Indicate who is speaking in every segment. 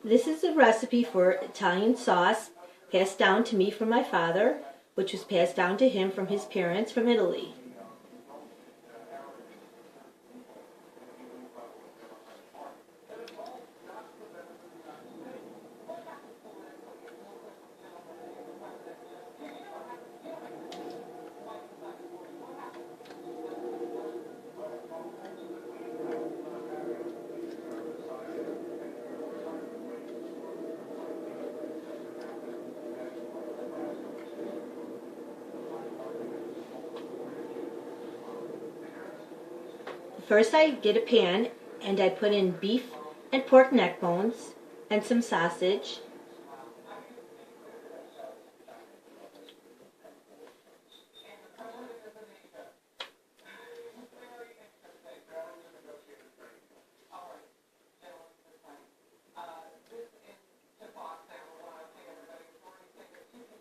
Speaker 1: This is a recipe for Italian sauce passed down to me from my father, which was passed down to him from his parents from Italy. First I get a pan and I put in beef and pork neck bones and some sausage.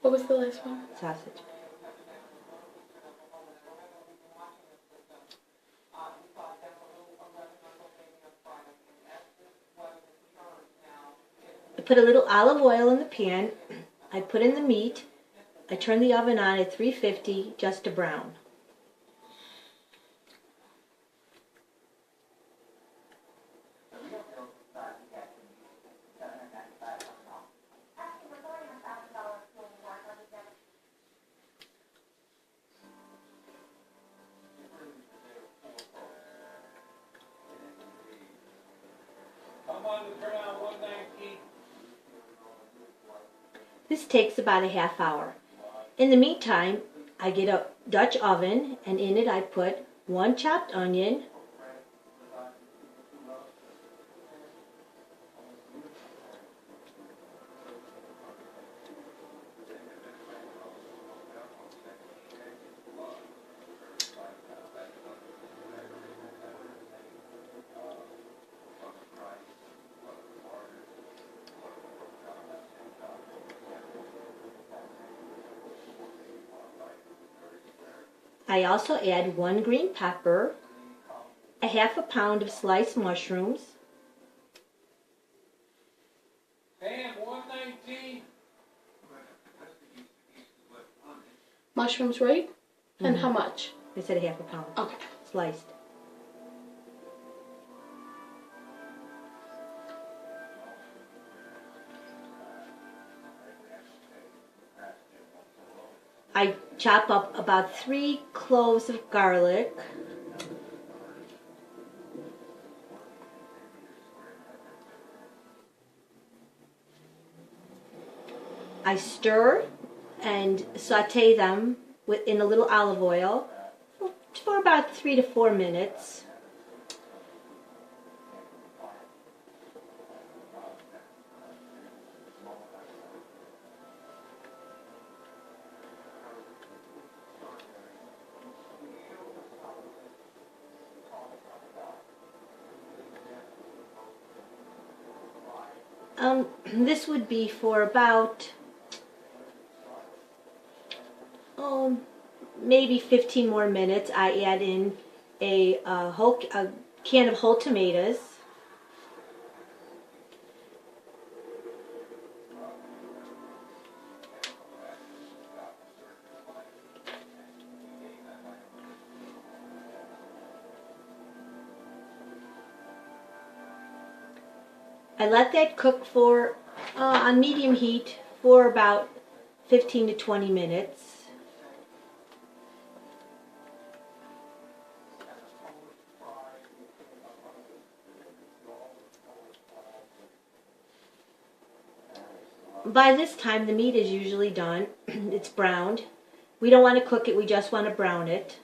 Speaker 2: What was the last one?
Speaker 1: Sausage. I put a little olive oil in the pan. I put in the meat. I turn the oven on at 350 just to brown. This takes about a half hour. In the meantime, I get a Dutch oven, and in it I put one chopped onion, I also add one green pepper, a half a pound of sliced mushrooms,
Speaker 2: Mushrooms, right? And how much?
Speaker 1: I said a half a pound,
Speaker 2: Okay.
Speaker 1: sliced. I chop up about 3 cloves of garlic. I stir and saute them in a little olive oil for about 3 to 4 minutes. This would be for about maybe 15 more minutes. I add in a can of whole tomatoes. I let that cook for on medium heat for about 15 to 20 minutes. By this time the meat is usually done. It's browned. We don't want to cook it, we just want to brown it.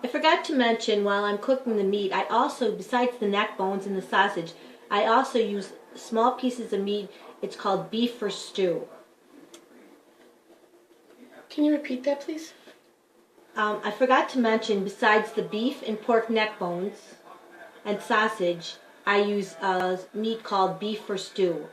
Speaker 1: I forgot to mention while I'm cooking the meat, I also, besides the neck bones and the sausage, I also use small pieces of meat. It's called beef for stew.
Speaker 2: Can you repeat that, please?
Speaker 1: I forgot to mention, besides the beef and pork neck bones and sausage, I use meat called beef for stew.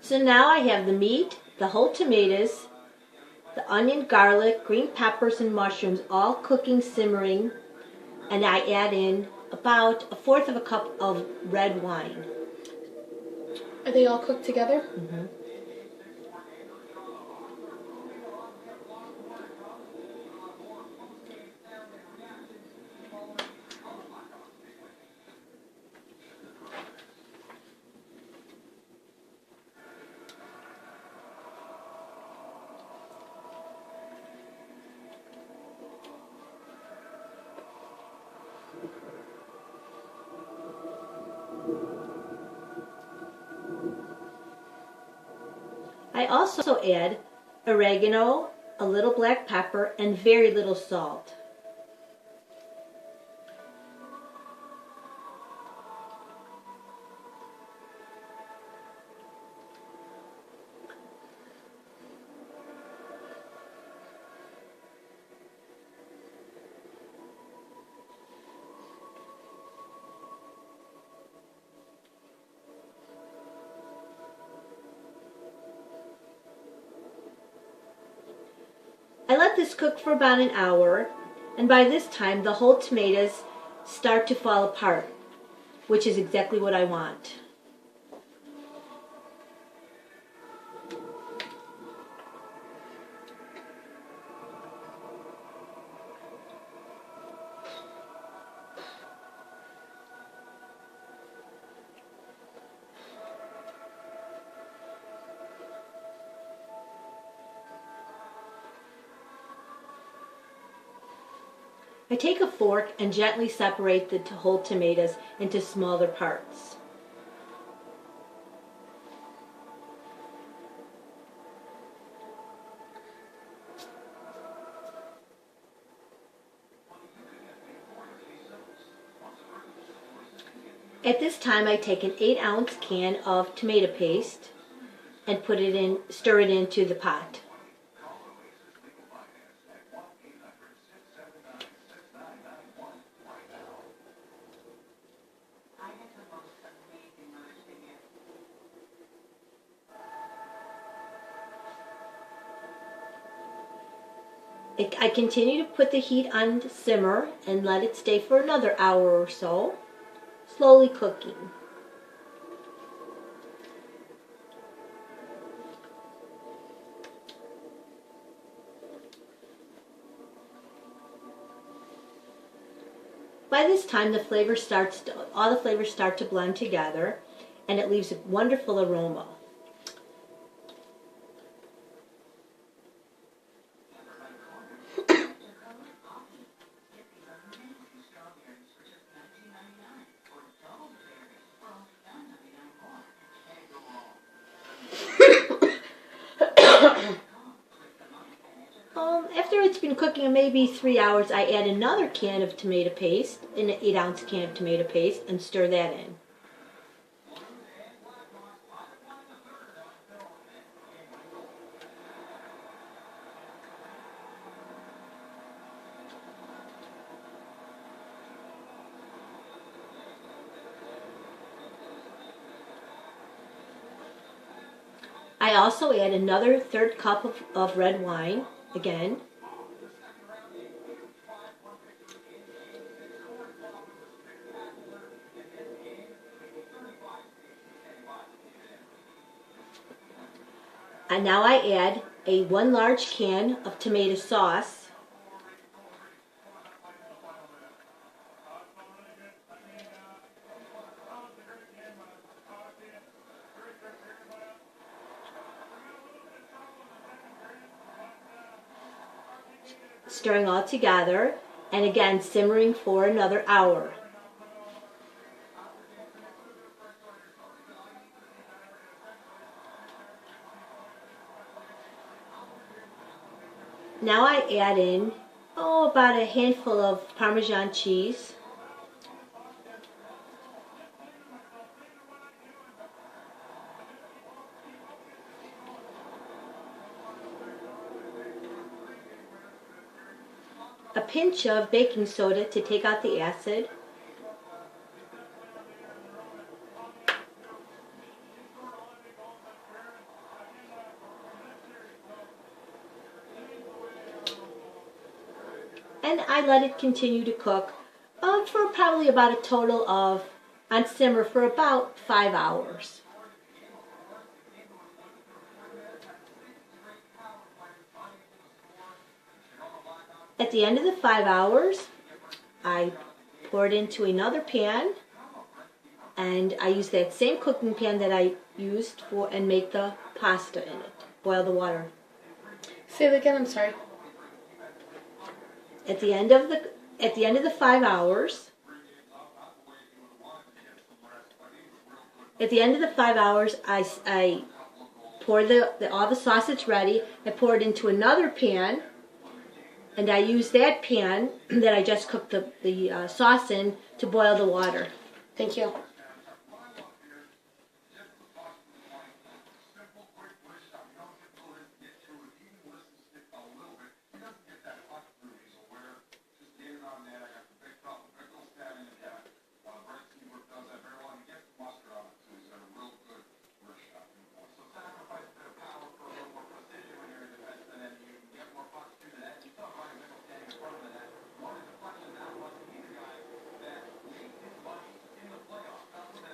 Speaker 1: So now I have the meat, the whole tomatoes, the onion, garlic, green peppers, and mushrooms all cooking, simmering, and I add in about a fourth of a cup of red wine.
Speaker 2: Are they all cooked together?
Speaker 1: Mm-hmm. I also add oregano, a little black pepper, and very little salt. I let this cook for about an hour, and by this time the whole tomatoes start to fall apart, which is exactly what I want. I take a fork and gently separate the whole tomatoes into smaller parts. At this time I take an 8-ounce can of tomato paste and stir it into the pot. I continue to put the heat on to simmer and let it stay for another hour or so, slowly cooking. By this time all the flavors start to blend together, and it leaves a wonderful aroma. After it's been cooking maybe 3 hours, I add another can of tomato paste, an 8-ounce can of tomato paste, and stir that in. I also add another third cup of red wine, again. And now I add one large can of tomato sauce. Stirring all together, and again simmering for another hour. Now I add in, about a handful of Parmesan cheese. A pinch of baking soda to take out the acid. And I let it continue to cook for probably about a total of, on simmer, for about 5 hours. At the end of the 5 hours, I pour it into another pan, and I use that same cooking pan that I used for and make the pasta in it. Boil the water.
Speaker 2: Say that again, I'm sorry.
Speaker 1: At the end of the 5 hours, I pour all the sauce that's ready. I pour it into another pan, and I use that pan that I just cooked the sauce in to boil the water.
Speaker 2: Thank you.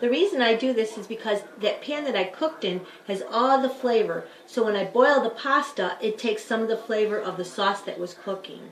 Speaker 1: The reason I do this is because that pan that I cooked in has all the flavor. So when I boil the pasta, it takes some of the flavor of the sauce that was cooking.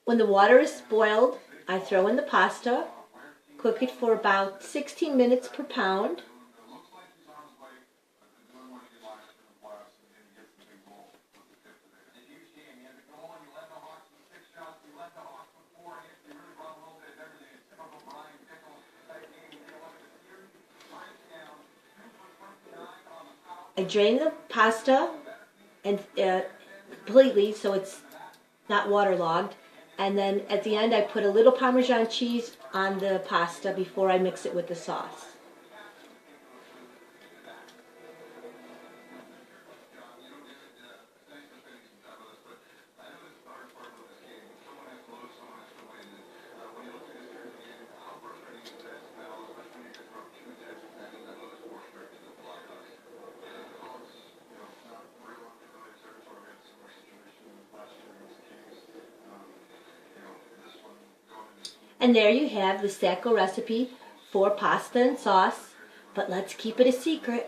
Speaker 1: When the water is boiled, I throw in the pasta, cook it for about 16 minutes per pound. I drain the pasta and completely so it's not waterlogged. And then at the end I put a little Parmesan cheese on the pasta before I mix it with the sauce. And there you have the Sacco recipe for pasta and sauce, but let's keep it a secret.